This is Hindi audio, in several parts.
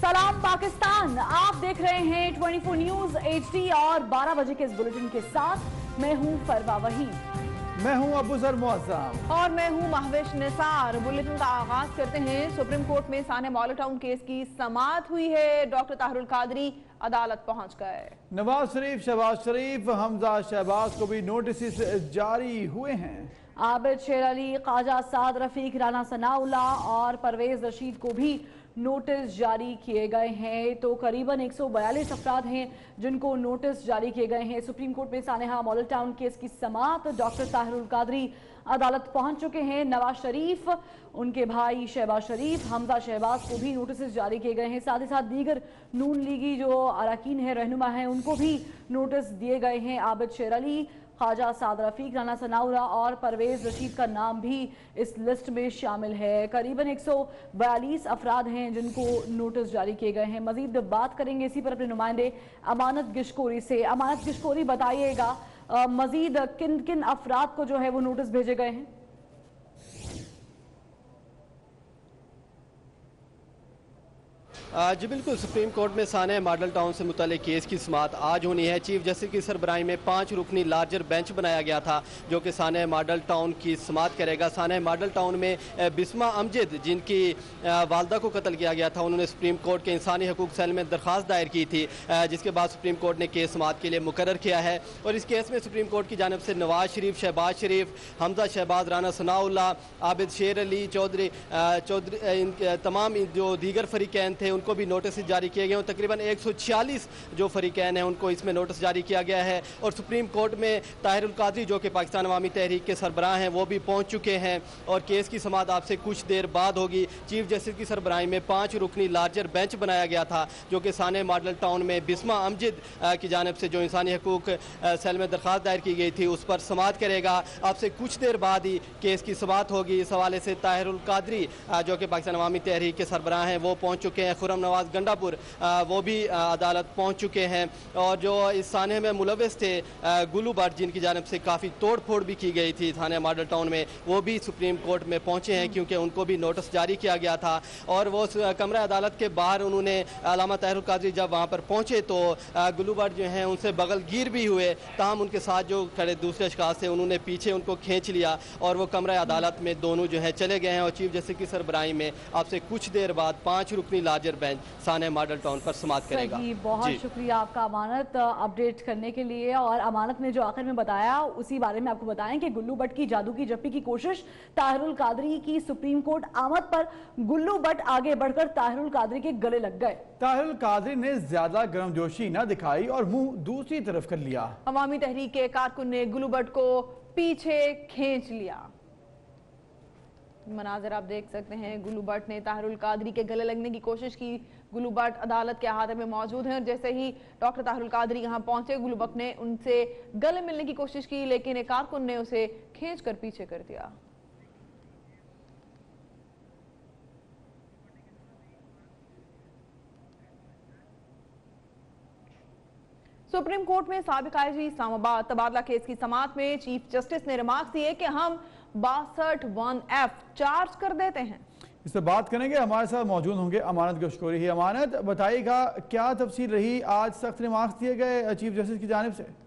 सलाम पाकिस्तान, आप देख रहे हैं 24 न्यूज HD और 12 बजे के इस बुलेटिन के साथ मैं हूं फरवा वहीद। मैं हूं अबूजर मुअज़्ज़म और मैं हूं महविश निसार। बुलेटिन का आगाज करते हैं। सुप्रीम कोर्ट में साने मौला टाउन केस की समाअत हुई है। डॉक्टर ताहिरुल कादरी अदालत पहुंच गए। नवाज शरीफ, शहबाज शरीफ, हमजा शहबाज को भी नोटिस जारी हुए हैं। आबिद शेर अली, ख्वाजा साद रफीक, राना सनाउल्लाह और परवेज रशीद को भी नोटिस जारी किए गए हैं। तो करीबन 142 अफराद हैं जिनको नोटिस जारी किए गए हैं। सुप्रीम कोर्ट में सानेहा मॉडल टाउन केस की समाअत, डॉक्टर ताहिरुल कादरी अदालत पहुंच चुके हैं। नवाज शरीफ, उनके भाई शहबाज शरीफ, हमजा शहबाज को भी नोटिस जारी किए गए हैं। साथ ही साथ दीगर नून लीगी जो अरकान है, रहनुमा हैं, उनको भी नोटिस दिए गए हैं। आबिद शेर अली, ख्वाजा साद रफीक, राना सनाउल्लाह और परवेज रशीद का नाम भी इस लिस्ट में शामिल है। करीबन 142 अफराद हैं जिनको नोटिस जारी किए गए हैं। मजीद बात करेंगे इसी पर अपने नुमाइंदे अमानत गिशकोरी से। अमानत गिशकोरी, बताइएगा मजीद किन किन अफराद को जो है वो नोटिस भेजे गए हैं? जी बिल्कुल, सुप्रीम कोर्ट में साने मॉडल टाउन से मुतल्लिक केस की समाअत आज होनी है। चीफ जस्टिस की सरबराही में 5 रुकनी लार्जर बेंच बनाया गया था जो कि साने मॉडल टाउन की समाअत करेगा। साने मॉडल टाउन में बिस्मा अमजद, जिनकी वालदा को कत्ल किया गया था, उन्होंने सुप्रीम कोर्ट के इंसानी हकूक सेल में दरख्वास्त दायर की थी, जिसके बाद सुप्रीम कोर्ट ने केस समाअत के लिए मुकर्रर किया है। और इस केस में सुप्रीम कोर्ट की जानिब से नवाज शरीफ, शहबाज शरीफ, हमजा शहबाज, राना सनाउल्लाह, आबिद शेर अली, चौधरी तमाम जो दीगर फरीकैन थे उनको भी नोटिस जारी किए गए हैं। तकरीबन 146 जो फरीकैन हैं उनको इसमें नोटिस जारी किया गया है। और सुप्रीम कोर्ट में ताहिरुल कादरी जो कि पाकिस्तान अवामी तहरीक के सरबराह हैं वो भी पहुंच चुके हैं और केस की समाअत आपसे कुछ देर बाद होगी। चीफ जस्टिस की सरबराही में 5 रुकनी लार्जर बेंच बनाया गया था जो कि साने मॉडल टाउन में बिस्मा अमजद की जानिब से जो इंसानी हकूक सेल में दरख्वास्त दायर की गई थी उस पर समाअत करेगा। आपसे कुछ देर बाद ही केस की समाअत होगी। इस हवाले से ताहिरुल कादरी जो कि पाकिस्तान अवामी तहरीक के सरबराह हैं वो पहुँच चुके हैं। खुर्रम नवाज गंडापुर वो भी अदालत पहुंच चुके हैं। और जो इस थाने में मुलविस थे गुल्लू भट्ट, जिनकी जानिब से काफ़ी तोड़ फोड़ भी की गई थी थाने मॉडल टाउन में, वो भी सुप्रीम कोर्ट में पहुंचे हैं क्योंकि उनको भी नोटिस जारी किया गया था। और वो कमरा अदालत के बाहर उन्होंने अल्लामा ताहिरुल कादरी जब वहाँ पर पहुँचे तो गुल्लू भट्ट जो हैं उनसे बगलगीर भी हुए, ताहम उनके साथ जो खड़े दूसरे अशखास थे उन्होंने पीछे उनको खींच लिया और वो कमरा अदालत में दोनों जो है चले गए हैं। और चीफ जस्टिस की सरबराही में आपसे कुछ देर बाद 5 रुकनी लार्जर बेंच साने मॉडल टाउन पर समाअत करेगा। बहुत शुक्रिया आपका अमानत अपडेट करने के लिए। और अमानत ने जो आखिर में बताया उसी बारे में आपको बताएं कि गुल्लू भट्ट की जादू की जप्पी की कोशिश, ताहिरुल कादरी की सुप्रीम कोर्ट आमद पर गुल्लू भट्ट आगे बढ़कर ताहिरुल कादरी के गले लग गए। ताहिरुल कादरी ने ज्यादा गर्मजोशी न दिखाई और मुंह दूसरी तरफ कर लिया। अवामी तहरीक के कारकुन ने गुल्लू भट्ट को पीछे खींच लिया। मनाजर आप देख सकते हैं। गुल्लू भट्ट ने ताहिरुल कादरी के गले लगने की कोशिश की। गुल्लू भट्ट अदालत के अहाते में मौजूद हैं और जैसे ही डॉक्टर ताहिरुल कादरी यहां पहुंचे, गुल्लू भट्ट ने उनसे गले मिलने की कोशिश की लेकिन एक कारकुन ने उसे खींचकर पीछे कर दिया। सुप्रीम कोर्ट में साबिक आईजी इस्लामाबाद तबादला केस की समाअत में चीफ जस्टिस ने रिमार्क्स दिए कि हम 62(1)F चार्ज कर देते हैं। इस पर बात करेंगे, हमारे साथ मौजूद होंगे अमानत गिशकोरी ही। अमानत, बताइएगा क्या तफसील रही, आज सख्त रिमार्क्स दिए गए चीफ जस्टिस की जानिब से?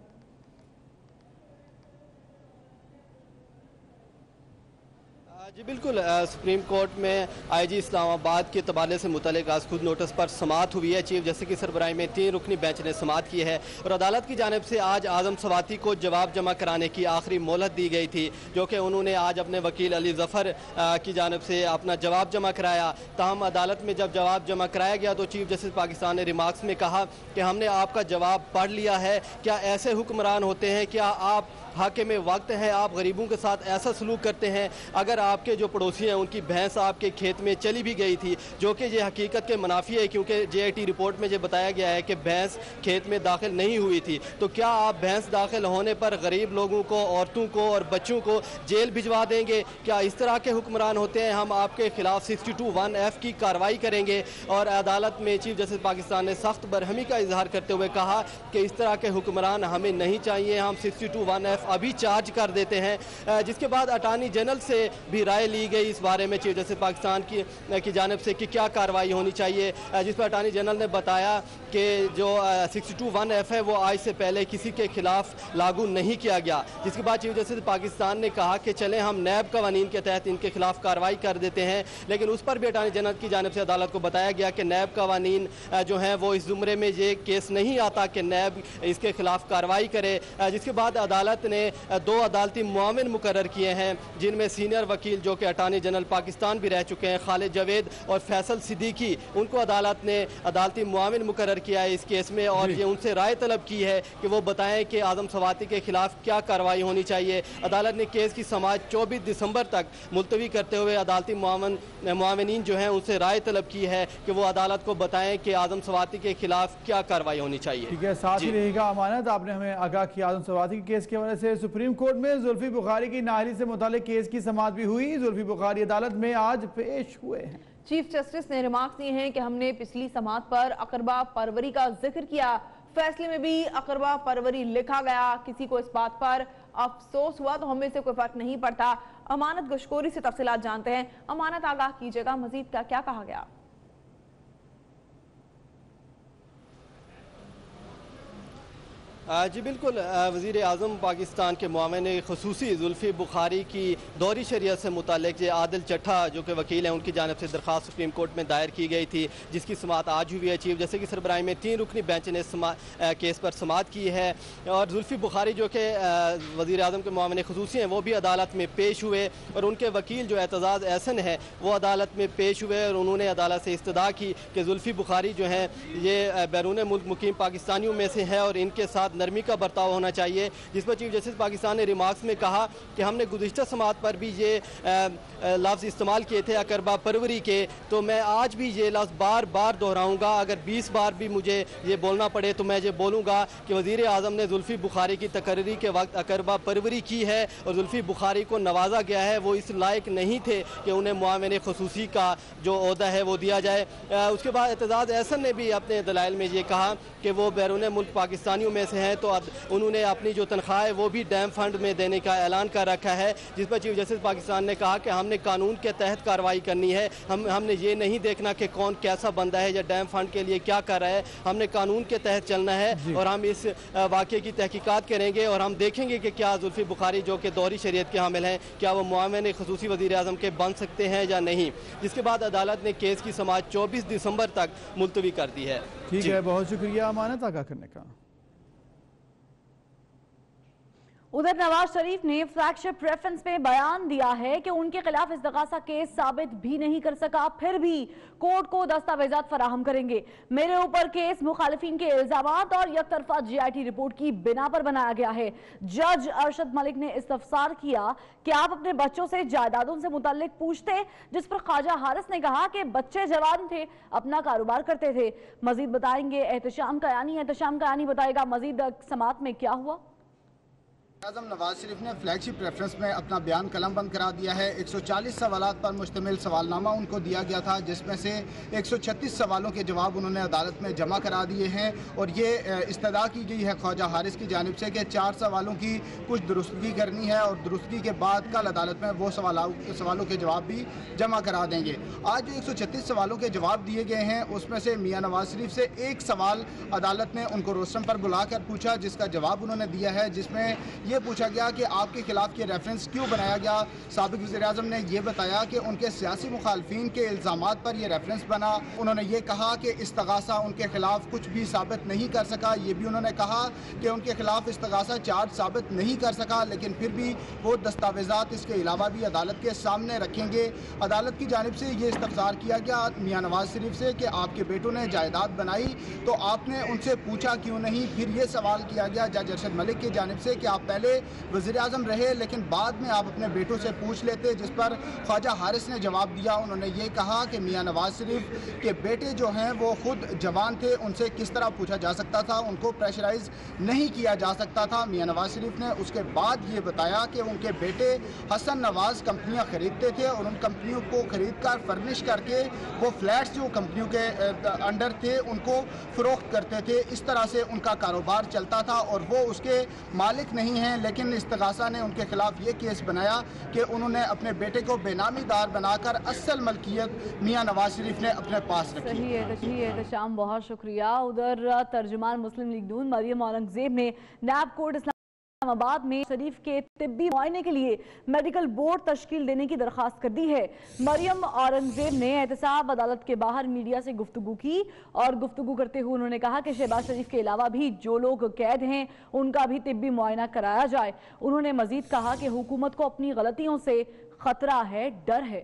जी बिल्कुल, सुप्रीम कोर्ट में आईजी इस्लामाबाद के तबादले से मुतल्लिक आज खुद नोटिस पर समाअत हुई है। चीफ जस्टिस की सरबराही में 3 रुकनी बेंच ने समाअत की है और अदालत की जानिब से आज आजम सवाती को जवाब जमा कराने की आखिरी मोहलत दी गई थी जो कि उन्होंने आज अपने वकील अली जफ़र की जानिब से अपना जवाब जमा कराया। ताहम अदालत में जब जवाब जमा कराया गया तो चीफ जस्टिस पाकिस्तान ने रिमार्क्स में कहा कि हमने आपका जवाब पढ़ लिया है। क्या ऐसे हुक्मरान होते हैं? क्या आप हाकिम वक्त हैं? आप गरीबों के साथ ऐसा सलूक करते हैं? अगर आपके जो पड़ोसी हैं उनकी भैंस आपके खेत में चली भी गई थी, जो कि ये हकीकत के मुनाफी है क्योंकि JIT रिपोर्ट में ये बताया गया है कि भैंस खेत में दाखिल नहीं हुई थी, तो क्या आप भैंस दाखिल होने पर गरीब लोगों को, औरतों को और बच्चों को जेल भिजवा देंगे? क्या इस तरह के हुक्मरान होते हैं? हम आपके खिलाफ 62(1)F की कार्रवाई करेंगे। और अदालत में चीफ जस्टिस पाकिस्तान ने सख्त बरहमी का इजहार करते हुए कहा कि इस तरह के हुक्मरान हमें नहीं चाहिए, हम 62(1)F अभी चार्ज कर देते हैं। जिसके बाद अटार्नी जनरल से भी राय ली गई इस बारे में चीफ जस्टिस पाकिस्तान की जानिब से कि क्या कार्रवाई होनी चाहिए, जिस पर अटॉर्नी जनरल ने बताया कि जो 62(1)(f है वो आज से पहले किसी के खिलाफ लागू नहीं किया गया, जिसके बाद चीफ जस्टिस पाकिस्तान ने कहा कि चलें हम नैब कवानीन के तहत इनके खिलाफ कार्रवाई कर देते हैं। लेकिन उस पर भी अटॉर्नी जनरल की जानिब से अदालत को बताया गया कि नैब कवानीन जो हैं वो इस जुमरे में ये केस नहीं आता कि नैब इसके खिलाफ कार्रवाई करे। जिसके बाद अदालत ने 2 अदालती मुआविन मुकर्रर किए हैं, जिनमें सीनियर वकील जो कि अटॉर्नी जनरल पाकिस्तान भी रह चुके हैं खालिद जावेद और फैसल सिद्दीकी, उनको अदालत ने अदालती मुआविन मुकर्रर किया है इस केस में और ये उनसे राय तलब की है कि वो बताएं कि आजम सवाती के खिलाफ क्या कार्रवाई होनी चाहिए। अदालत ने केस की समाअत 24 दिसंबर तक मुलतवी करते हुए अदालती मुआविनीन जो हैं उनसे राय तलब की है कि वो अदालत को बताएं कि आजम सवाती के खिलाफ क्या कार्रवाई होनी चाहिए। ठीक है, साथ ही रहेगा अमानत। आपने हमें आगाह किया आजम सवाती के केस के हवाले से। सुप्रीम कोर्ट में जुल्फी बुखारी की नाअहली से मुताल्लिक केस की समाअत भी हुई। जुल्फी बुखारी अदालत में आज पेश हुए हैं। चीफ जस्टिस ने रिमार्क्स दिए हैं कि हमने पिछली समाअत पर अकरबा परवरी का जिक्र किया, फैसले में भी अकरबा परवरी लिखा गया, किसी को इस बात पर अफसोस हुआ तो हमें से कोई फर्क नहीं पड़ता। अमानत गशकोरी से तफसीलात जानते हैं। अमानत, आगाह कीजिएगा, मजीद का क्या कहा गया? जी बिल्कुल, वज़ीर आज़म पाकिस्तान के मुआविन ख़ुसूसी जुल्फ़ी बुखारी की दौरी शरीयत से मुताल्लिक़ आदिल चट्ठा जो कि वकील हैं उनकी जानिब से दरख्वास्त सुप्रीम कोर्ट में दायर की गई थी, जिसकी समाअत आज हुई है। चीफ जस्टिस की सरबराही में 3 रुकनी बेंच ने केस पर समाअत की है और जुल्फ़ी बुखारी जो कि वज़ीर आज़म के मुआविन ख़ुसूसी हैं वो भी अदालत में पेश हुए और उनके वकील जो एतज़ाज़ एहसन है वो अदालत में पेश हुए और उन्होंने अदालत से इस्तदा की कि जुल्फ़ी बुखारी जो हैं ये बैरून मुल्क मुकीम पाकिस्तानियों में से है और इनके साथ नरमी का बर्ताव होना चाहिए। जिस पर चीफ जस्टिस पाकिस्तान ने रिमार्क्स में कहा कि हमने गुज़िश्ता समाअत पर भी ये लफ्ज़ इस्तेमाल किए थे अकरबा परवरी के, तो मैं आज भी ये लफ्ज़ बार बार दोहराऊँगा। अगर 20 बार भी मुझे ये बोलना पड़े तो मैं ये बोलूँगा कि वज़ीर आज़म ने जुल्फ़ी बुखारी की तकर्री के वक्त अकरबा परवरी की है और जुल्फ़ी बुखारी को नवाजा गया है। वो इस लायक नहीं थे कि उन्हें मुआविन ख़ुसूसी का जो ओहदा है वो दिया जाए। उसके बाद एतज़ाज़ एहसन ने भी अपने दलाइल में ये कहा कि वो बैरून मुल्क पाकिस्तानियों में से हैं, तो उन्होंने अपनी जो तनख्वाह है वो भी डैम फंड में देने का ऐलान कर रखा है। जिस पर चीफ जस्टिस पाकिस्तान ने कहा कि हमने कानून के तहत कार्रवाई करनी है, हमने ये नहीं देखना कि कौन कैसा बंदा है या डैम फंड के लिए क्या कर रहा है, हमने कानून के तहत चलना है और हम इस वाक़े की तहकीकात करेंगे और हम देखेंगे कि क्या जुल्फ़ी बुखारी जो कि दोहरी शरीयत के हामिल हैं क्या वो मुआविन ख़ुसूसी वज़ीर आज़म के बन सकते हैं या नहीं। जिसके बाद अदालत ने केस की समाअत 24 दिसंबर तक मुलतवी कर दी है। ठीक है, बहुत शुक्रिया अमानत आगाह करने का। उधर नवाज शरीफ ने फ्लैगशिप रेफरेंस में बयान दिया है कि उनके खिलाफ इस्तगासा केस साबित भी नहीं कर सका, फिर भी कोर्ट को दस्तावेजात फराहम करेंगे। मेरे ऊपर केस मुखालिफिन के इल्जामात और यकतरफा GIT रिपोर्ट की बिना पर बनाया गया है। जज अरशद मलिक ने इस्तफसार किया कि आप अपने बच्चों से जायदादों से मुताल्लिक पूछते, जिस पर ख्वाजा हारिस ने कहा कि बच्चे जवान थे, अपना कारोबार करते थे। मजीद बताएंगे एहतशाम कयानी बताएगा मजीद समाअत में क्या हुआ। आज़म नवाज शरीफ ने फ्लैगशिप रेफरेंस में अपना बयान कलमबंद करा दिया है। 140 सवालात पर मुश्तमिल सवालनामा उनको दिया गया था, जिसमें से 136 सवालों के जवाब उन्होंने अदालत में जमा करा दिए हैं और ये इस्तदा की गई है ख्वाजा हारिस की जानिब से कि 4 सवालों की कुछ दुरुस्तगी करनी है और दुरुस्तगी के बाद कल अदालत में वो सवालों के जवाब भी जमा करा देंगे। आज जो 136 सवालों के जवाब दिए गए हैं उसमें से मियाँ नवाज शरीफ से एक सवाल अदालत ने उनको रोस्टम पर बुलाकर पूछा, जिसका जवाब उन्होंने दिया है, जिसमें ये पूछा गया कि आपके खिलाफ ये रेफरेंस क्यों बनाया गया। साबिक वज़ीर आज़म ने यह बताया कि उनके सियासी मुखालफिन के इल्ज़ामात पर यह रेफरेंस बना। उन्होंने ये कहा कि इस्तगासा उनके खिलाफ कुछ भी साबित नहीं कर सका। ये भी उन्होंने कहा कि उनके खिलाफ इस्तगासा चार्ज साबित नहीं कर सका, लेकिन फिर भी वो दस्तावेजात इसके अलावा भी अदालत के सामने रखेंगे। अदालत की जानिब से ये इस्तफसार किया गया मियाँ नवाज शरीफ से कि आपके बेटों ने जायदाद बनाई तो आपने उनसे पूछा क्यों नहीं। फिर ये सवाल किया गया जज अरशद मलिक की जानिब से कि आप पहले वज़ीर आज़म रहे लेकिन बाद में आप अपने बेटों से पूछ लेते, जिस पर ख्वाजा हारिस ने जवाब दिया। उन्होंने ये कहा कि मियाँ नवाज शरीफ के बेटे जो हैं वो खुद जवान थे, उनसे किस तरह पूछा जा सकता था, उनको प्रेशराइज नहीं किया जा सकता था। मियाँ नवाज शरीफ ने उसके बाद ये बताया कि उनके बेटे हसन नवाज कंपनियाँ खरीदते थे और उन कंपनियों को खरीद कर फर्निश करके वो फ्लैट्स जो कंपनियों के अंडर थे उनको फ़रोख्त करते थे। इस तरह से उनका कारोबार चलता था और वो उसके मालिक नहीं हैं, लेकिन इस्तगासा ने उनके खिलाफ ये केस बनाया कि उन्होंने अपने बेटे को बेनामीदार बनाकर असल मलकियत मियां नवाज शरीफ ने अपने पास रखी है। शाम बहुत शुक्रिया। उधर तर्जुमान मुस्लिम लीग नून मरियम औरंगजेब ने नैब कोर्ट इस्लामाबाद में शरीफ के तिब्बी मुआयने के लिए मेडिकल बोर्ड तश्कील देने की दरखास्त कर दी है। मरियम औरंगजेब ने एहतसाब अदालत के बाहर मीडिया से गुफ्तगू की और गुफ्तगू करते हुए उन्होंने कहा कि शहबाज शरीफ के अलावा भी जो लोग कैद हैं उनका भी तिब्बी मुआयना कराया जाए। उन्होंने मजीद कहा कि हुकूमत को अपनी गलतियों से खतरा है, डर है।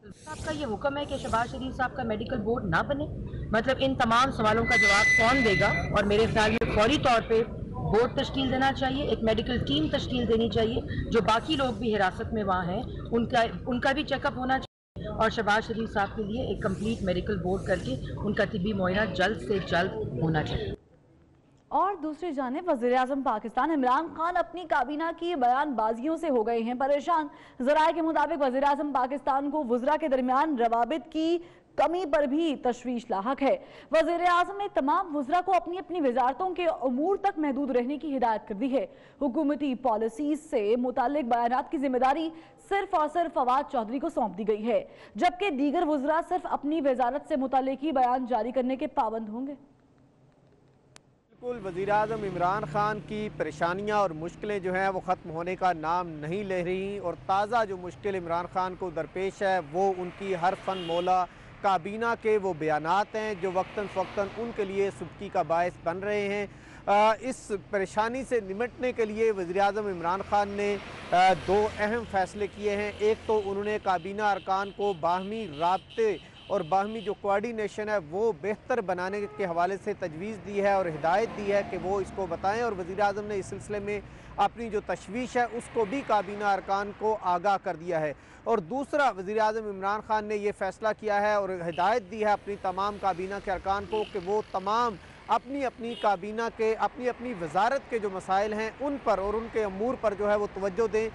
आपका ये हुक्म है कि शहबाज शरीफ साहब का मेडिकल बोर्ड ना बने, मतलब इन तमाम सवालों का जवाब कौन देगा? और मेरे ख्याल में फौरी तौर पे बोर्ड तश्कील देना चाहिए, एक मेडिकल टीम तश्कील देनी चाहिए, जो बाकी लोग भी हिरासत में वहाँ हैं उनका भी चेकअप होना चाहिए और शहबाज शरीफ साहब के लिए एक कंप्लीट मेडिकल बोर्ड करके उनका तिब्बी मुआयना जल्द से जल्द होना चाहिए। और दूसरी जानिब वज़ीर-ए-आज़म पाकिस्तान इमरान खान अपनी काबीना की बयानबाजियों से हो गए हैं परेशान। ज़राए के मुताबिक वज़ीर-ए-आज़म पाकिस्तान को वुज़रा के दरमियान रवाबित की कमी पर भी तशवीश लाहक है। वज़ीर-ए-आज़म ने तमाम वुज़रा को अपनी अपनी वजारतों के अमूर तक महदूद रहने की हिदायत कर दी है। हुकूमती पॉलिसीज से मुताल्लिक बयानात की जिम्मेदारी सिर्फ और सिर्फ फवाद चौधरी को सौंप दी गई है, जबकि दीगर वुज़रा सिर्फ अपनी वजारत से मुताल्लिक ही बयान जारी करने के पाबंद होंगे। बिल्कुल, वज़ीर-ए-आज़म इमरान खान की परेशानियां और मुश्किलें जो हैं वो ख़त्म होने का नाम नहीं ले रही और ताज़ा जो मुश्किल इमरान खान को दरपेश है वो उनकी हर फन मौला काबीना के वो बयानात हैं जो वक्तन फ़वक्तन उनके लिए सुबकी का बायस बन रहे हैं। इस परेशानी से निमटने के लिए वज़ीर-ए-आज़म इमरान खान ने दो अहम फ़ैसले किए हैं। एक तो उन्होंने काबीना अरकान को बाहमी राब्ते और बाहमी जो कोऑर्डिनेशन है वो बेहतर बनाने के हवाले से तजवीज़ दी है और हिदायत दी है कि वो इसको बताएं और वज़ीर-ए-आज़म ने इस सिलसिले में अपनी जो तशवीश है उसको भी काबीना अरकान को आगाह कर दिया है। और दूसरा, वज़ीर-ए-आज़म इमरान खान ने ये फ़ैसला किया है और हिदायत दी है अपनी तमाम काबीना के अरकान को कि वो तमाम अपनी अपनी काबीना के अपनी अपनी वजारत के जो मसाइल हैं उन पर और उनके अमूर पर जो है वो तवज्जो दें।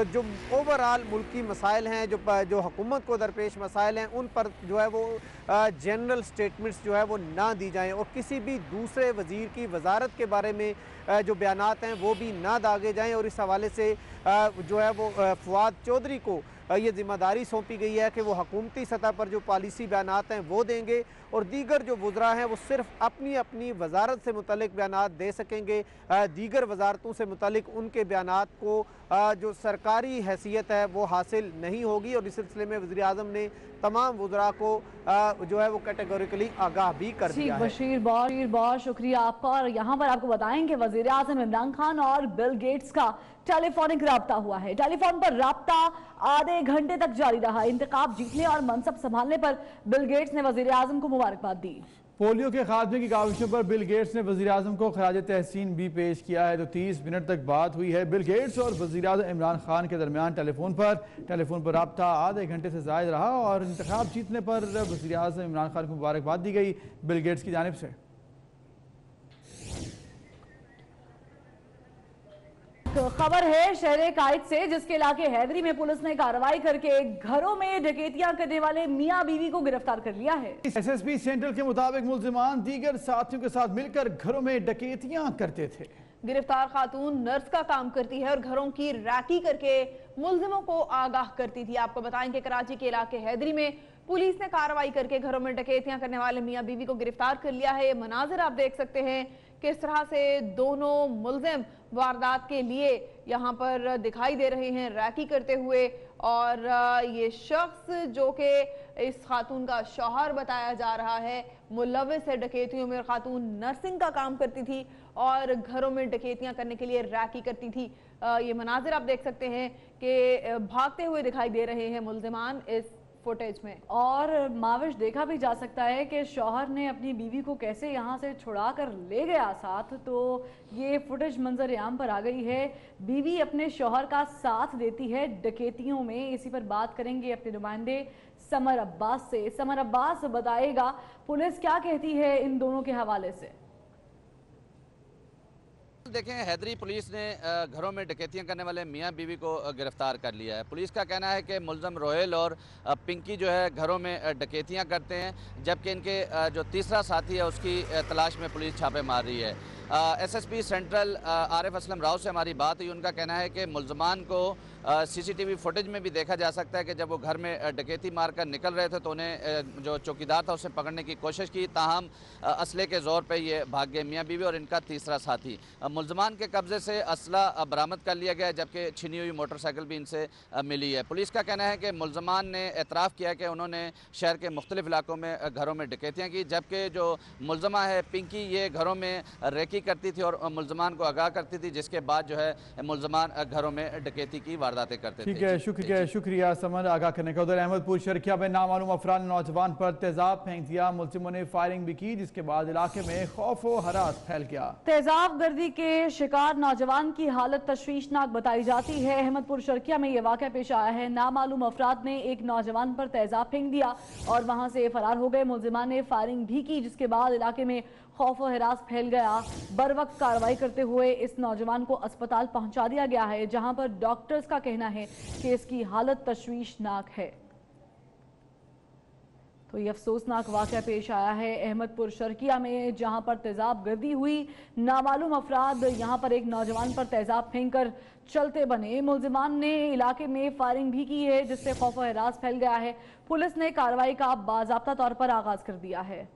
जो ओवरऑल मुल्की मसाइल हैं, जो हुकूमत को दरपेश मसाइल हैं, उन पर जो है वो जनरल स्टेटमेंट्स जो है वो ना दी जाएं और किसी भी दूसरे वज़ीर की वजारत के बारे में जो बयानात हैं वो भी ना दागे जाएं। और इस हवाले से जो है वो फवाद चौधरी को ये ज़िम्मेदारी सौंपी गई है कि वो हुकूमती सतह पर जो पॉलिसी बयानात हैं वो देंगे और दीगर जो वज़रा हैं वो सिर्फ अपनी अपनी वजारत से मुतल्लिक बयानात दे सकेंगे। दीगर वजारतों से मुतल्लिक उनके बयानात को जो सरकारी हैसियत है वो हासिल नहीं होगी। और इस सिलसिले में वज़ीर-ए-आज़म ने तमाम वज़रा को जो है वो कैटेगोरिकली आगाह भी कर दिया है। बशीर बहुत शुक्रिया आपका। और यहाँ पर आपको बताएं कि वज़ीर-ए-आज़म इमरान खान और बिल गेट्स का टेलीफोनिक राब्ता हुआ है। टेलीफोन पर राब्ता आधे घंटे तक जारी रहा। इंतखाब जीतने और मनसब संभालने पर बिल गेट्स ने वज़ीर-ए-आज़म को मुबारकबाद दी। पोलियो के खात्मे की काविशों पर बिल गेट्स ने वज़ीर-ए-आज़म को खराज तहसीन भी पेश किया है। तो 30 मिनट तक बात हुई है। बिल गेट्स और वज़ीर-ए-आज़म इमरान खान के दरमियान टेलीफोन पर राब्ता आधे घंटे से ज़ायद रहा और इंतखाब जीतने पर वज़ीर-ए-आज़म इमरान खान को मुबारकबाद दी गई बिल गेट्स की जानिब से। तो खबर है शहर कायद से, जिसके इलाके हैदरी में पुलिस ने कार्रवाई करके घरों में डकैतियां करने वाले मियां बीवी को गिरफ्तार कर लिया है। SSP सेंट्रल के मुताबिक मुल्जिमान दीगर साथियों के साथ मिलकर घरों में डकैतियां करते थे। गिरफ्तार खातून नर्स का काम करती है और घरों की रैकी करके मुल्जिमों को आगाह करती थी। आपको बताएं कि कराची के इलाके हैदरी में पुलिस ने कार्रवाई करके घरों में डकैतियां करने वाले मियां बीवी को गिरफ्तार कर लिया है। ये मनाजिर आप देख सकते हैं किस तरह से दोनों मुल्जिम वारदात के लिए यहाँ पर दिखाई दे रहे हैं रैकी करते हुए। और ये शख्स जो कि इस खातून का शौहर बताया जा रहा है मुलविस है डकैतियों में। खातून नर्सिंग का काम करती थी और घरों में डकैतियां करने के लिए रैकी करती थी। ये मनाजिर आप देख सकते हैं कि भागते हुए दिखाई दे रहे हैं मुल्जिमान इस फुटेज में। और माविश देखा भी जा सकता है कि शौहर ने अपनी बीवी को कैसे यहाँ से छुड़ा कर ले गया साथ। तो ये फुटेज मंजर आम पर आ गई है। बीवी अपने शौहर का साथ देती है डकैतियों में। इसी पर बात करेंगे अपने नुमाइंदे समर अब्बास से। समर अब्बास बताएगा पुलिस क्या कहती है इन दोनों के हवाले से। देखें, हैदरी पुलिस ने घरों में डकैतियां करने वाले मियां बीवी को गिरफ्तार कर लिया है। पुलिस का कहना है कि मुल्ज़म रोहेल और पिंकी जो है घरों में डकैतियां करते हैं, जबकि इनके जो तीसरा साथी है उसकी तलाश में पुलिस छापे मार रही है। SSP सेंट्रल आरिफ असलम राव से हमारी बात हुई। उनका कहना है कि मुल्ज़मान को CCTV फुटेज में भी देखा जा सकता है कि जब वो घर में डकैती मारकर निकल रहे थे तो उन्हें जो चौकीदार था उसे पकड़ने की कोशिश की, ताहम असले के ज़ोर पे ये भाग गए मियाँ बीवी और इनका तीसरा साथी। मुल्ज़मान के कब्ज़े से असला बरामद कर लिया गया, जबकि छिनी हुई मोटरसाइकिल भी इनसे मिली है। पुलिस का कहना है कि मुल्ज़मान ने एतराफ़ किया कि उन्होंने शहर के मुख्तलिफ इलाकों में घरों में डकैतियाँ की, जबकि जो मुल्ज़मा है पिंकी ये घरों में रेकी करती थी और मुल्ज़मान को आगाह करती थी, जिसके बाद जो है मुल्ज़मान घरों में डकैती की वारदातें करते थे। ठीक है, शुक्रिया समन आगाह करने का। उधर अहमदपुर शर्किया में नामालूम अफराद ने नौजवान पर तेजाब फेंक दिया, मुल्जिमों ने फायरिंग भी की, जिसके बाद इलाके में खौफ व हरास फैल गया। तेजाब गर्दी के शिकार नौजवान की हालत तशवीशनाक बताई जाती है। अहमदपुर शर्किया में यह वाक़या पेश आया है। नामालूम अफराद ने एक नौजवान पर तेजाब फेंक दिया और वहां से फरार हो गए। मुल्जिमान ने फायरिंग भी की, जिसके बाद इलाके में खौफ और हिरास फैल गया। बर वक्त कार्रवाई करते हुए इस नौजवान को अस्पताल पहुंचा दिया गया है, जहां पर डॉक्टर्स का कहना है कि इसकी हालत तशवीशनाक है। तो ये अफसोसनाक वाक़या पेश आया है अहमदपुर शर्किया में, जहां पर तेजाब गर्दी हुई। नामालूम अफराद यहां पर एक नौजवान पर तेजाब फेंक कर चलते बने। मुल्जिमान ने इलाके में फायरिंग भी की है, जिससे खौफ और हिरास फैल गया है। पुलिस ने कार्रवाई का बाज़ाब्ता तौर पर आगाज कर दिया है।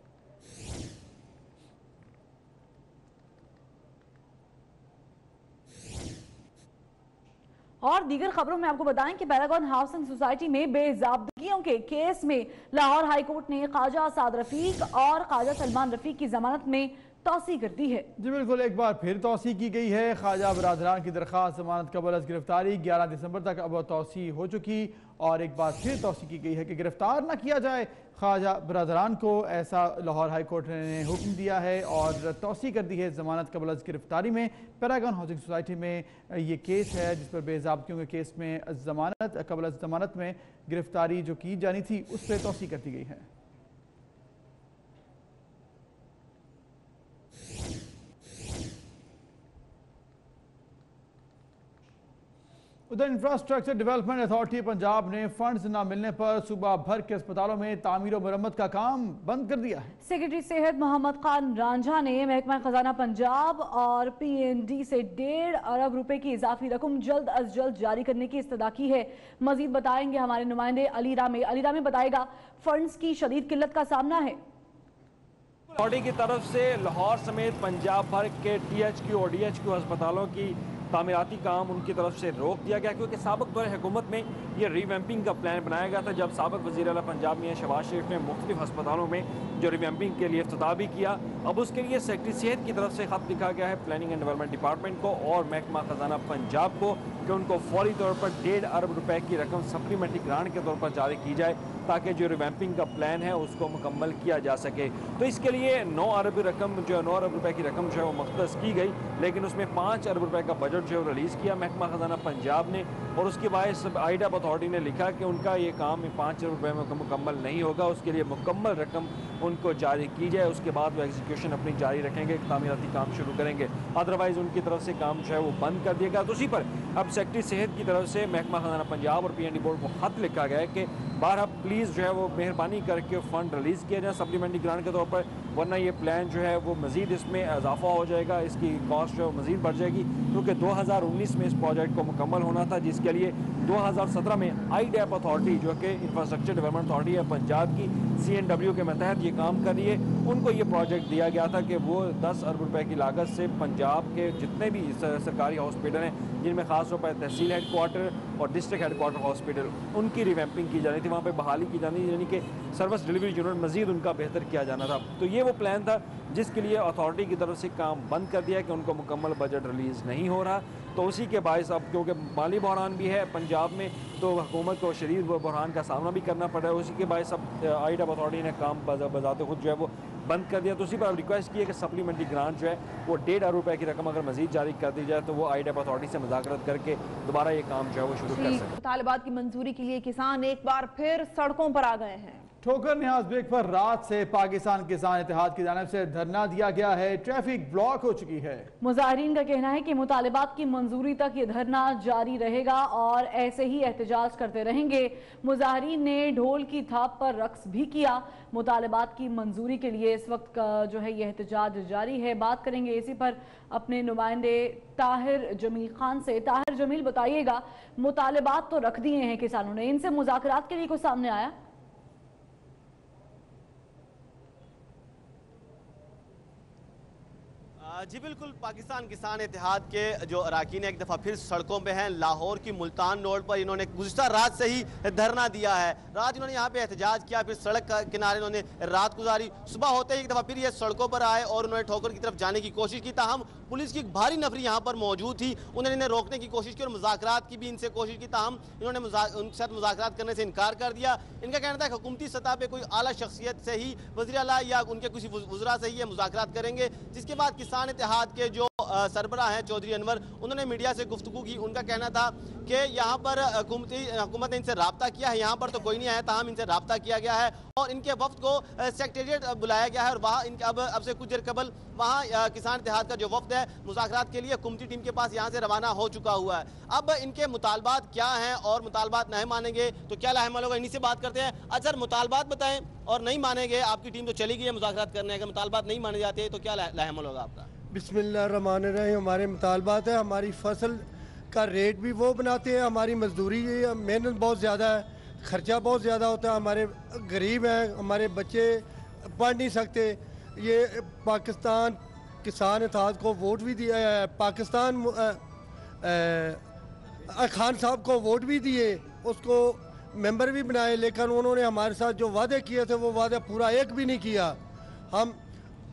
और दीगर खबरों में आपको बताएं कि पैरागॉन हाउसिंग सोसाइटी में बेज़ाब्दगियों के केस में लाहौर हाई कोर्ट ने ख्वाजा साद रफीक और ख्वाजा सलमान रफीक की जमानत में तौसी कर दी है। जी बिल्कुल, एक बार फिर तौसी की गई है। ख्वाजा बरादरान की दरख्वास्त जमानत कबल अज़ गिरफ्तारी 11 दिसंबर तक अब तौसी हो चुकी और एक बार फिर तौसी की गई है कि गिरफ्तार न किया जाए ख्वाजा बरादरान को। ऐसा लाहौर हाई कोर्ट ने हुक्म दिया है और तौसी कर दी है जमानत कबल अज़ गिरफ्तारी में। पैरागॉन हाउसिंग सोसाइटी में ये केस है जिस पर बेज़ाब्तियों के केस में जमानत कबल अज़ जमानत में गिरफ्तारी जो की जानी थी उस पर तौसी कर दी गई है। उधर इंफ्रास्ट्रक्चर डेवलपमेंट अथॉरिटी पंजाब ने फंड्स न मिलने पर सूबा भर के अस्पतालों में तामीर और मरम्मत का काम बंद कर दिया है। सेक्रेटरी सेहत मोहम्मद खान रांझा ने महकमा खजाना पंजाब और PND से 1.5 अरब रुपए की इजाफी रकम जल्द अज जल्द जारी करने की इस्तदा की है। मजीद बताएंगे हमारे नुमाइंदे अली रामी बताएगा फंड्स की शदीद किल्लत का सामना है। अथॉरिटी की तरफ से लाहौर समेत पंजाब भर के THQ और DHQ अस्पतालों की तामीराती काम उनकी तरफ से रोक दिया गया, क्योंकि साबिक दौर हुकूमत में ये रिवैम्पिंग का प्लान बनाया गया था। जब साबिक वज़ीर आला पंजाब मियां शहबाज शरीफ ने मुख्तलिफ अस्पतालों में जो रिवैम्पिंग के लिए इफ्तिताह भी किया, अब उसके लिए सेक्रेटरी सेहत की तरफ से ख़त लिखा गया है प्लानिंग एंड डेवलपमेंट डिपार्टमेंट को और महकमा खजाना पंजाब को कि उनको फौरी तौर पर 1.5 अरब रुपए की रकम सप्लीमेंट्री ग्रांट के तौर पर जारी की जाए ताकि जो रिवैम्पिंग का प्लान है उसको मुकम्मल किया जा सके। तो इसके लिए 9 अरब रुपए की रकम जो है वो मख्तस की गई, लेकिन उसमें 5 अरब रुपए का बजट जो है रिलीज़ किया महकमा खजाना पंजाब ने और उसके बाद आईडा अथॉरिटी ने लिखा कि उनका ये काम 5 अरब रुपए में मुकम्मल नहीं होगा, उसके लिए मुकम्मल रकम उनको जारी की जाए। उसके बाद वो एग्जीक्यूशन अपनी जारी रखेंगे, तामीराती काम शुरू करेंगे, अदरवाइज़ उनकी तरफ से काम जो है वो बंद कर दिया गया। तो उसी पर अब सेक्रेटरी सेहत की तरफ से महकमा खजाना पंजाब और PND बोर्ड को खत लिखा गया है कि बारह प्लीज़ जो है वो मेहरबानी करके फ़ंड रिलीज़ किया जाए सप्लीमेंट्री ग्रांट के तौर पर, वरना ये प्लान जो है वो मज़ीद इसमें इजाफा हो जाएगा, इसकी कॉस्ट जो है मज़ीद बढ़ जाएगी। क्योंकि 2019 में इस प्रोजेक्ट को मुकम्मल होना था, जिसके लिए 2017 में IDAP अथॉरिटी जो कि इंफ्रास्ट्रक्चर डेवलपमेंट अथॉरिटी है पंजाब की CNW के मतहत ये काम कर रही है, उनको ये प्रोजेक्ट दिया गया था कि वो 10 अरब रुपए की लागत से पंजाब के जितने भी सरकारी हॉस्पिटल हैं, जिनमें खास तौर पर तहसील हेडक्वार्टर और डिस्ट्रिक्ट हेडक्वार्टर हॉस्पिटल, उनकी रिवैम्पिंग की जानी थी, वहाँ पे बहाली की जानी थी, यानी कि सर्विस डिलीवरी यूनिट मज़ीद उनका बेहतर किया जाना था। तो ये वो प्लान था जिसके लिए अथॉरिटी की तरफ से काम बंद कर दिया कि उनको मुकम्मल बजट रिलीज़ नहीं हो रहा। तो उसी के बायस अब क्योंकि माली बहरान भी है पंजाब में, तो हुकूमत को शदीद बहरान का सामना भी करना पड़ रहा है। उसी के बायस अब आईडा अथॉरिटी ने काम बजाते खुद जो है वो बंद कर दिया। तो उसी पर अब रिक्वेस्ट की है कि सप्लीमेंट्री ग्रांट जो है वो 1.5 अरब रुपए की रकम अगर मजीद जारी कर दी जाए तो वो आईडा अथॉरिटी से मुज़ाकरत करके दोबारा ये काम जो है वो शुरू कर सकें। मुतालबात की मंजूरी के लिए किसान एक बार फिर सड़कों पर आ गए हैं। ठोकर न्याज ब्रेक पर रात से पाकिस्तान किसान इत्तेहाद की जानिब से धरना दिया गया है। ट्रैफिक ब्लॉक हो चुकी है। मुजाहिरीन का कहना है कि मुतालिबात की मंजूरी तक ये धरना जारी रहेगा और ऐसे ही एहतजाज करते रहेंगे। मुजाहिरीन ने ढोल की थाप पर रक्स भी किया। मुतालिबात की मंजूरी के लिए इस वक्त जो है ये एहतजाज जारी है। बात करेंगे इसी पर अपने नुमाइंदे ताहिर जमील खान से। ताहिर जमील, बताइएगा, मुतालिबात तो रख दिए हैं किसानों ने, इनसे मुज़ाकरात के लिए कुछ सामने आया? जी बिल्कुल, पाकिस्तान किसान इत्तेहाद के जो अरकान एक दफ़ा फिर सड़कों पे हैं। लाहौर की मुल्तान रोड पर इन्होंने गुज़िश्ता रात से ही धरना दिया है। रात इन्होंने यहाँ पे एहतजाज किया, फिर सड़क का किनारे इन्होंने रात गुजारी। सुबह होते ही एक दफ़ा फिर ये सड़कों पर आए और उन्होंने ठोकर की तरफ जाने की कोशिश की। ताहम पुलिस की भारी नफरी यहाँ पर मौजूद थी, उन्होंने इन्हें रोकने की कोशिश की और मुज़ाकरात की भी इनसे कोशिश की। ताहम इन्होंने उनके साथ मुज़ाकरात करने से इनकार कर दिया। इनका कहना था कि हुकूमती सतह पर कोई आला शख्सियत से ही, वज़ीर आला या उनके किसी वज़रा से ही ये मुज़ाकरात करेंगे। जिसके बाद किसान इत्तेहाद के जो सरबराह हैं चौधरी अनवर, उन्होंने मीडिया से गुफ्तगू की। उनका कहना था कि यहाँ पर हुकूमत ने इनसे राब्ता किया है, यहाँ पर तो कोई नहीं आया, ताहम इनसे राब्ता किया गया है और इनके वफ्द को सेक्रेटेरिएट बुलाया गया है और वहाँ इनके अब से कुछ देर कबल वहाँ किसान इत्तेहाद का जो वफ्द है मुज़ाकरात के लिए हुकूमती टीम के पास यहाँ से रवाना हो चुका हुआ है। अब इनके मुतालबात क्या हैं और मुतालबात नहीं मानेंगे तो क्या लाहेमल होगा, इन्हीं से बात करते हैं। अच्छा सर, मुतालबात बताएं, और नहीं मानेंगे, आपकी टीम तो चली गई है मुज़ाकरात करने, अगर मुतालबात नहीं माने जाते तो क्या लाहेमल होगा आपका? बिस्मिल्लाहिर्रहमानिर्रहीम। हमारे मुतालबात है, हमारी फसल का रेट भी वो बनाते हैं, हमारी मजदूरी मेहनत बहुत ज़्यादा है, ख़र्चा बहुत ज़्यादा होता है, हमारे गरीब हैं, हमारे बच्चे पढ़ नहीं सकते। ये पाकिस्तान किसान इत्तेहाद को वोट भी दिया है, पाकिस्तान खान साहब को वोट भी दिए, उसको मेंबर भी बनाए, लेकिन उन्होंने हमारे साथ जो वादे किए थे वो वादे पूरा एक भी नहीं किया। हम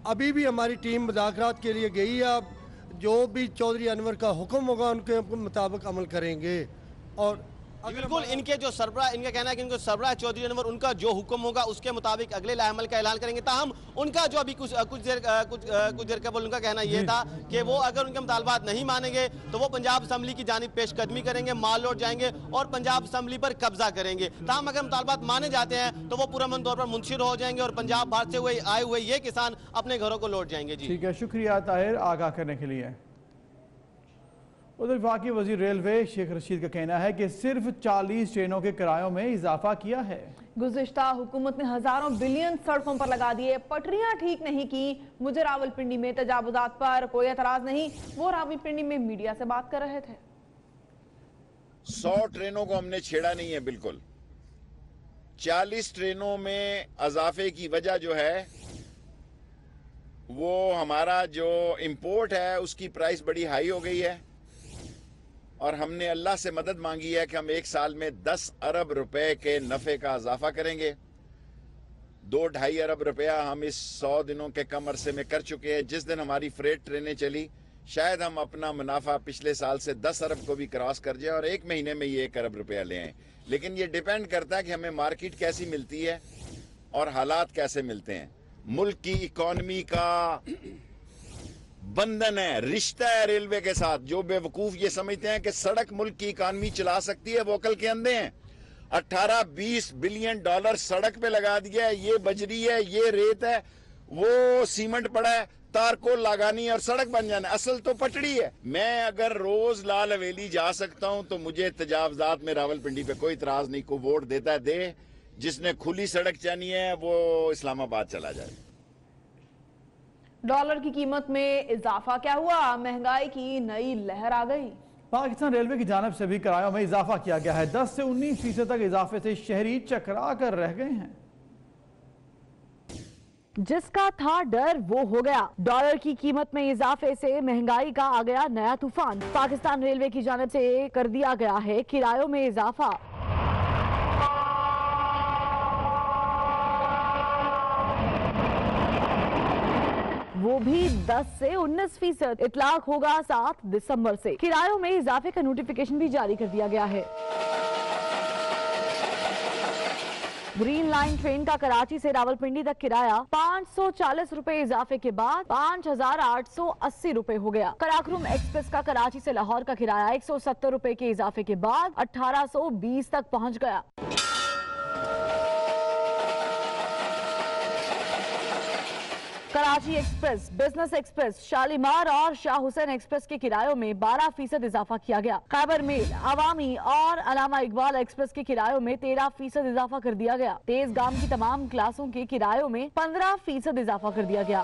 अभी भी हमारी टीम मुज़ाकरात के लिए गई है। अब जो भी चौधरी अनवर का हुक्म होगा उनके मुताबिक अमल करेंगे। और बिल्कुल, इनके जो सरबराह, इनका कहना है कि इनको सरबराह चौधरी अनवर उनका जो हुक्म होगा उसके मुताबिक अगले लाहेमल का ऐलान करेंगे। ताहम उनका जो अभी कुछ देर कबल उनका कहना यह था कि वो अगर उनके मुतालबात नहीं मानेंगे तो वो पंजाब असम्बली की जानिब पेशकदमी करेंगे, माल लौट जाएंगे और पंजाब असम्बली पर कब्जा करेंगे। ताहम अगर मुतालबात माने जाते हैं तो वो पुरअमन तौर पर मुंशिर हो जाएंगे और पंजाब बाहर से आए हुए ये किसान अपने घरों को लौट जाएंगे। जी ठीक है, शुक्रिया ताहिर आगाह करने के लिए। उधर वफाकी वजीर रेलवे शेख रशीद का कहना है कि सिर्फ 40 ट्रेनों के किरायों में इजाफा किया है। गुज़िश्ता हुकूमत ने हजारों बिलियन सड़कों पर लगा दिए, पटरियां ठीक नहीं की। मुझे रावलपिंडी में तजावुजात पर कोई एतराज नहीं, वो रावलपिंडी में मीडिया से बात कर रहे थे। 100 ट्रेनों को हमने छेड़ा नहीं है, बिल्कुल 40 ट्रेनों में इजाफे की वजह जो है वो हमारा जो इंपोर्ट है उसकी प्राइस बड़ी हाई हो गई है और हमने अल्लाह से मदद मांगी है कि हम एक साल में 10 अरब रुपए के नफे का इजाफा करेंगे। 2-2.5 अरब रुपया हम इस 100 दिनों के कम अरसे में कर चुके हैं। जिस दिन हमारी फ्रेट ट्रेनें चली शायद हम अपना मुनाफा पिछले साल से 10 अरब को भी क्रॉस कर जाए और एक महीने में ये 1 अरब रुपया ले आए। लेकिन ये डिपेंड करता है कि हमें मार्केट कैसी मिलती है और हालात कैसे मिलते हैं। मुल्क की इकॉनमी का बंधन है, रिश्ता है रेलवे के साथ। जो बेवकूफ ये समझते हैं कि सड़क मुल्क की इकॉनमी चला सकती है वो अकल के अंधे हैं। 18-20 बिलियन डॉलर सड़क पे लगा दिया है, ये बजरी है, ये रेत है, वो सीमेंट पड़ा है, तार को लगानी है और सड़क बन जाना। असल तो पटड़ी है। मैं अगर रोज लाल हवेली जा सकता हूं तो मुझे तजावजात में रावलपिंडी पे कोई इतराज नहीं। को वोट देता है दे, जिसने खुली सड़क चाहनी है वो इस्लामाबाद चला जाए। डॉलर की कीमत में इजाफा क्या हुआ, महंगाई की नई लहर आ गई। पाकिस्तान रेलवे की जानिब से भी किरायों में इजाफा किया गया है। 10 से 19% तक इजाफे से शहरी चकरा कर रह गए हैं। जिसका था डर वो हो गया। डॉलर की कीमत में इजाफे से महंगाई का आ गया नया तूफान। पाकिस्तान रेलवे की जानिब से कर दिया गया है किरायों में इजाफा। वो भी 10 से 19%। इतलाक होगा 7 दिसंबर से। किरायों में इजाफे का नोटिफिकेशन भी जारी कर दिया गया है। ग्रीन लाइन ट्रेन का कराची से रावलपिंडी तक किराया 540 रुपए इजाफे के बाद 5880 रुपए हो गया। कराकरम एक्सप्रेस का कराची से लाहौर का किराया 170 रुपए के इजाफे के बाद 1820 तक पहुंच गया। Karachi express, business express, Shalimar और शाह हुसैन एक्सप्रेस के किरायों में 12% इजाफा किया गया। खैबर मेल, अवामी और अलामा इकबाल एक्सप्रेस के किरायों में 13% इजाफा कर दिया गया। तेज गाम की तमाम क्लासों के किरायों में 15% इजाफा कर दिया गया।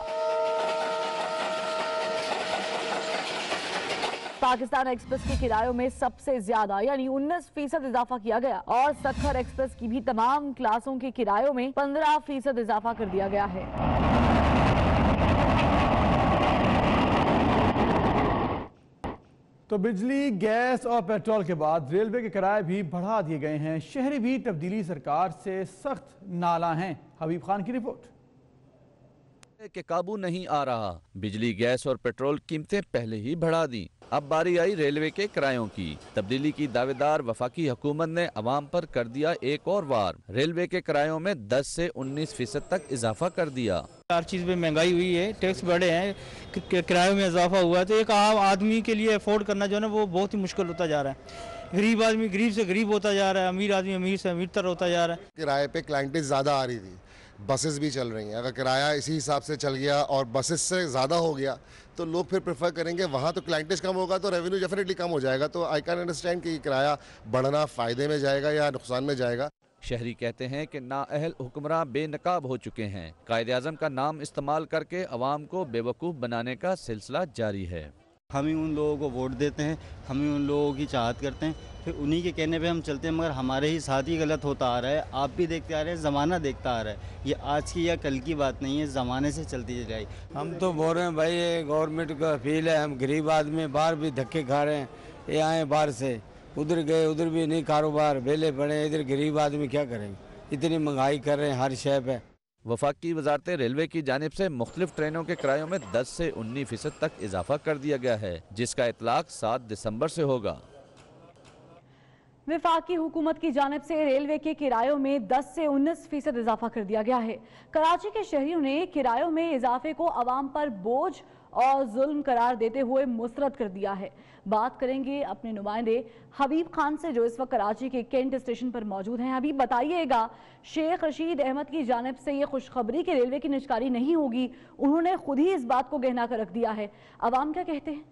पाकिस्तान एक्सप्रेस के किरायों में सबसे ज्यादा यानी 19% इजाफा किया गया और सखर एक्सप्रेस की भी तमाम क्लासों के किरायों में 15% इजाफा कर दिया गया है। तो बिजली, गैस और पेट्रोल के बाद रेलवे के किराए भी बढ़ा दिए गए हैं। शहरी भी तब्दीली सरकार से सख्त नाला हैं। हबीब खान की रिपोर्ट। के काबू नहीं आ रहा, बिजली, गैस और पेट्रोल कीमतें पहले ही बढ़ा दी। अब बारी आई रेलवे के किरायों की। तब्दीली की दावेदार वफाकी हुकूमत ने अवाम पर कर दिया एक और वार। रेलवे के किरायों में 10 से 19% तक इजाफा कर दिया। हर चीज़ में महंगाई हुई है, टैक्स बढ़े हैं, किरायों में इजाफा हुआ है, तो एक आम आदमी के लिए अफोर्ड करना जो है ना वो बहुत ही मुश्किल होता जा रहा है। गरीब आदमी गरीब से गरीब होता जा रहा है, अमीर आदमी अमीर से अमीर तर होता जा रहा है। किराए पे क्लाइंटेज ज़्यादा आ रही थी, बसेस भी चल रही हैं। अगर किराया इसी हिसाब से चल गया और बसेस से ज़्यादा हो गया तो लोग फिर प्रेफर करेंगे, वहाँ तो क्लाइंटेज कम होगा तो रेवेन्यू डेफिनेटली कम हो जाएगा। तो आई कैन अंडरस्टैंड कि किराया बढ़ना फ़ायदे में जाएगा या नुकसान में जाएगा। शहरी कहते हैं कि नाअहल हुक्मरां बेनकाब हो चुके हैं। कायदे-आज़म का नाम इस्तेमाल करके अवाम को बेवकूफ़ बनाने का सिलसिला जारी है। हम ही उन लोगों को वोट देते हैं, हम ही उन लोगों की चाहत करते हैं, फिर उन्हीं के कहने पे हम चलते हैं, मगर हमारे ही साथ ही गलत होता आ रहा है। आप भी देखते आ रहे हैं, ज़माना देखता आ रहा है। ये आज की या कल की बात नहीं है, ज़माने से चलती जाए। हम तो बोल रहे हैं भाई, ये गवर्नमेंट का अपील है। हम गरीब आदमी बाहर भी धक्के खा रहे हैं, ये आए बाहर से, उधर गए उधर भी नहीं कारोबार, बेले पड़े, इधर गरीब आदमी क्या करेंगे, इतनी महंगाई कर रहे हैं हर शय पे। वफाकी वजारत रेलवे की जानिब से मुख्तलिफ ट्रेनों के किरायों में 10 से 19% तक इजाफा कर दिया गया है, जिसका इतलाक 7 दिसंबर से होगा। वफाकी हुकूमत की जानिब से रेलवे के किरायों में 10 से 19% इजाफा कर दिया गया है। कराची के शहरियों ने किरायों में इजाफे को अवाम पर बोझ और जुल्म करार देते हुए मुस्तरद कर दिया है। बात करेंगे अपने नुमाइंदे हबीब खान से जो इस वक्त कराची के कैंट स्टेशन पर मौजूद हैं। हबीब, बताइएगा, शेख रशीद अहमद की जानिब से ये खुशखबरी कि रेलवे की निजकारी नहीं होगी, उन्होंने खुद ही इस बात को गहना कर रख दिया है। अवाम क्या कहते हैं?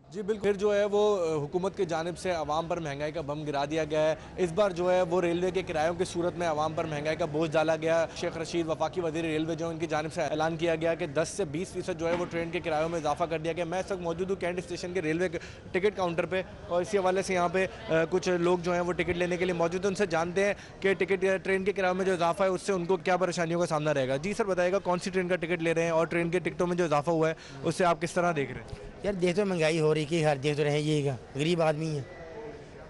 जी बिल्कुल, फिर जो है वो हुकूमत की जानिब से आवाम पर महंगाई का बम गिरा दिया गया है। इस बार जो है वो रेलवे के किरायों की सूरत में आवाम पर महंगाई का बोझ डाला गया। शेख रशीद वफाकी वज़ीर रेलवे जो उनकी जानिब से ऐलान किया गया कि 10 से 20% जो है वो ट्रेन के किरायों में इजाफा कर दिया गया। मैं इस वक्त मौजूद हूँ कैंट स्टेशन के रेलवे टिकट काउंटर पर और इसी हवाले से यहाँ पे कुछ लोग जो हैं वो टिकट लेने के लिए मौजूद हैं। उनसे जानते हैं कि टिकट ट्रेन के किरायों में जो इजाफा है उससे उनको क्या परेशानियों का सामना रहेगा। जी सर, बताइएगा कौन सी ट्रेन का टिकट ले रहे हैं और ट्रेन के टिकटों में जो इजाफा हुआ है उससे आप किस तरह देख रहे हैं? यार देख तो महंगाई हो रही कि हर देख तो रहेगा, गरीब आदमी है,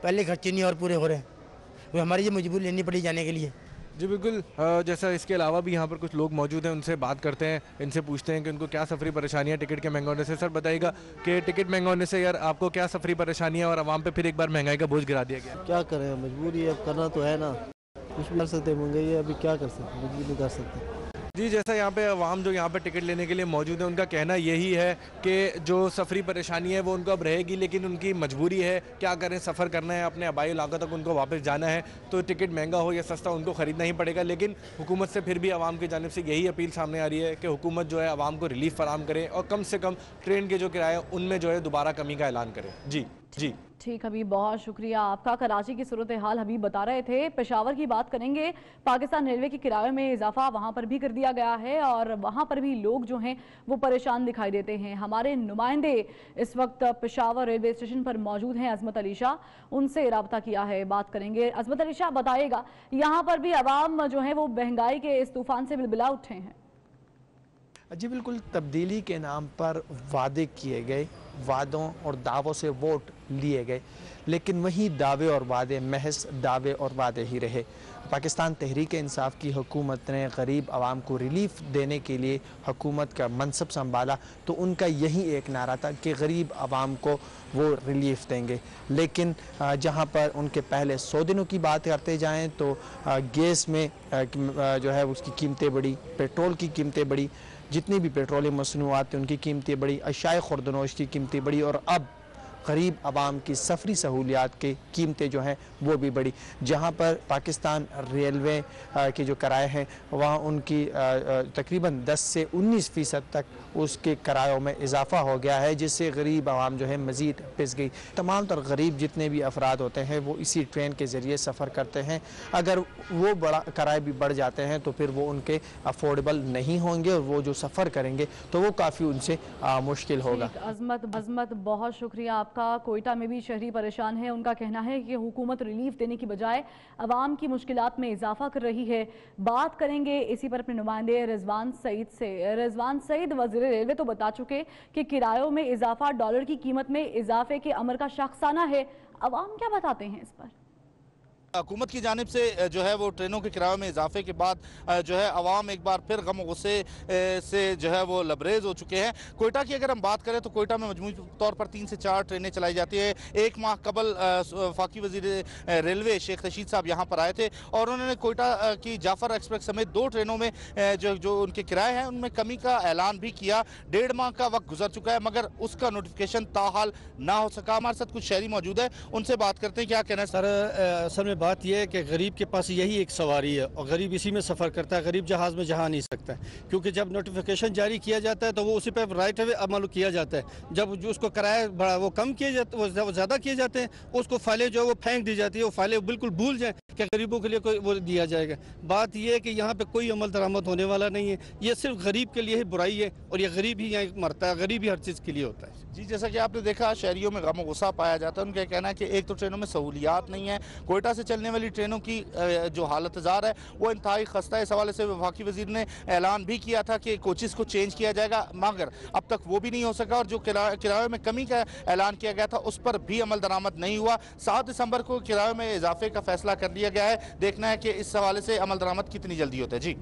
पहले खर्चे नहीं और पूरे हो रहे हैं, वो हमारी ये मजबूरी लेनी पड़ी जाने के लिए। जी बिल्कुल, जैसा इसके अलावा भी यहाँ पर कुछ लोग मौजूद हैं, उनसे बात करते हैं, इनसे पूछते हैं कि उनको क्या सफरी परेशानियाँ टिकट के महंगा होने से। सर बताइएगा कि टिकट महंगा होने से यार आपको क्या सफरी परेशानियाँ और आवाम पे फिर एक बार महंगाई का बोझ गिरा दिया गया? क्या करें, मजबूरी है, अब करना तो है ना, कुछ भी कर सकते, महंगाई है, अभी क्या कर सकते, कुछ भी नहीं कर सकते। जी, जैसा यहाँ पे अवाम जो यहाँ पे टिकट लेने के लिए मौजूद है, उनका कहना यही है कि जो सफरी परेशानी है वो उनको अब रहेगी, लेकिन उनकी मजबूरी है, क्या करें, सफ़र करना है, अपने आबाई इलाका तक उनको वापस जाना है, तो टिकट महंगा हो या सस्ता उनको ख़रीदना ही पड़ेगा। लेकिन हुकूमत से फिर भी आवाम की जानिब से यही अपील सामने आ रही है कि हुकूमत जो है आवाम को रिलीफ फराम करे और कम से कम ट्रेन के जो किराए उनमें जो है दोबारा कमी का ऐलान करे। जी जी ठीक हबीब, बहुत शुक्रिया आपका। कराची की सूरत हाल हबीब बता रहे थे। पेशावर की बात करेंगे। पाकिस्तान रेलवे के किराए में इजाफा वहां पर भी कर दिया गया है और वहां पर भी लोग जो हैं वो परेशान दिखाई देते हैं। हमारे नुमाइंदे इस वक्त पेशावर रेलवे स्टेशन पर मौजूद हैं, अजमत अली शाह, उनसे रब्ता किया है, बात करेंगे। अजमत अली शाह, बताइएगा, यहाँ पर भी आवाम जो है वो महंगाई के इस तूफान से बिलबिला उठे हैं? जी बिल्कुल, तब्दीली के नाम पर वादे किए गए, वादों और दावों से वोट लिए गए, लेकिन वही दावे और वादे महज दावे और वादे ही रहे। पाकिस्तान तहरीक इंसाफ की हुकूमत ने गरीब आवाम को रिलीफ देने के लिए हुकूमत का मनसब संभाला, तो उनका यही एक नारा था कि गरीब आवाम को वो रिलीफ देंगे। लेकिन जहाँ पर उनके पहले 100 दिनों की बात करते जाएं तो गैस में जो है उसकी कीमतें बढ़ी, पेट्रोल की कीमतें बढ़ी, जितनी भी पेट्रोलियम मसनूआत उनकी कीमतें बढ़ी, अशाए खुर्दनोश की कीमतें बढ़ी, और अब गरीब आवाम की सफरी सहूलियात की कीमतें जो हैं वो भी बढ़ी। जहाँ पर पाकिस्तान रेलवे के जो किराए हैं वहाँ उनकी तकरीबन 10 से 19% तक उसके किरायों में इजाफा हो गया है, जिससे गरीब आवाम जो है मज़ीद पिस गई। तमाम तर गरीब जितने भी अफराद होते हैं वो इसी ट्रेन के ज़रिए सफ़र करते हैं। अगर वो बड़ा किराए भी बढ़ जाते हैं तो फिर वो उनके अफोर्डेबल नहीं होंगे और वो जो सफ़र करेंगे तो वो काफ़ी उनसे मुश्किल होगा। अज़मत बहुत शुक्रिया आपका। कोयटा में भी शहरी परेशान है। उनका कहना है कि हुकूमत रिलीफ देने की बजाय अवाम की मुश्किलात में इजाफा कर रही है। बात करेंगे इसी पर अपने नुमाइंदे रिजवान सईद से। रिजवान सईद, वज़ीर रेलवे तो बता चुके कि किरायों में इजाफा डॉलर की कीमत में इजाफे के अमर का शख्साना है। अवाम क्या बताते हैं इस पर? हुकूमत की जानिब से जो है वो ट्रेनों के किराए में इजाफे के बाद जो है अवाम एक बार फिर गम गुस्से से जो है वो लबरेज हो चुके हैं। कोयटा की अगर हम बात करें तो कोयटा में मजमूई तौर पर 3 से 4 ट्रेनें चलाई जाती है। एक माह कबल वफाकी वज़ीर रेलवे शेख रशीद साहब यहाँ पर आए थे और उन्होंने कोयटा की जाफर एक्सप्रेस समेत 2 ट्रेनों में जो उनके किराए हैं उनमें कमी का ऐलान भी किया। 1.5 माह का वक्त गुजर चुका है मगर उसका नोटिफिकेशन ताहाल ना हो सका। हमारे साथ कुछ शहरी मौजूद है, उनसे बात करते हैं। क्या कहना है सर? असल में बात यह है कि गरीब के पास यही एक सवारी है और गरीब इसी में सफ़र करता है। गरीब जहाज़ में जहाँ नहीं सकता है, क्योंकि जब नोटिफिकेशन जारी किया जाता है तो वो उसी पर राइट अवे अमल किया जाता है। जब जो उसको किराया बड़ा वो कम किए जाते, वो ज़्यादा किए जाते हैं, उसको फाइलें जो है वो फेंक दी जाती है। वो फाइलें बिल्कुल भूल जाए कि गरीबों के लिए कोई वो दिया जाएगा। बात यह है कि यहाँ पर कोई अमल दरामद होने वाला नहीं है। ये सिर्फ गरीब के लिए ही बुराई है और ये गरीब ही यहाँ मरता है। गरीब ही हर चीज़ के लिए होता है। जी, जैसा कि आपने देखा शहरियों में गम गुस्सा पाया जाता है। उनका कहना है कि एक तो ट्रेनों में सहूलियात नहीं है। कोयटा से चलने वाली ट्रेनों की जो हालत जार है वो इंतहाई खस्ता है। इस हवाले से वफाकी वज़ीर ने ऐलान भी किया था कि कोचेस को चेंज किया जाएगा मगर अब तक वो भी नहीं हो सका और जो किराए में कमी का ऐलान किया गया था उस पर भी अमल दरामद नहीं हुआ। 7 दिसंबर को किराए में इजाफे का फैसला कर लिया गया है। देखना है कि इस हवाले से अमल दरामद कितनी जल्दी होता है। जी।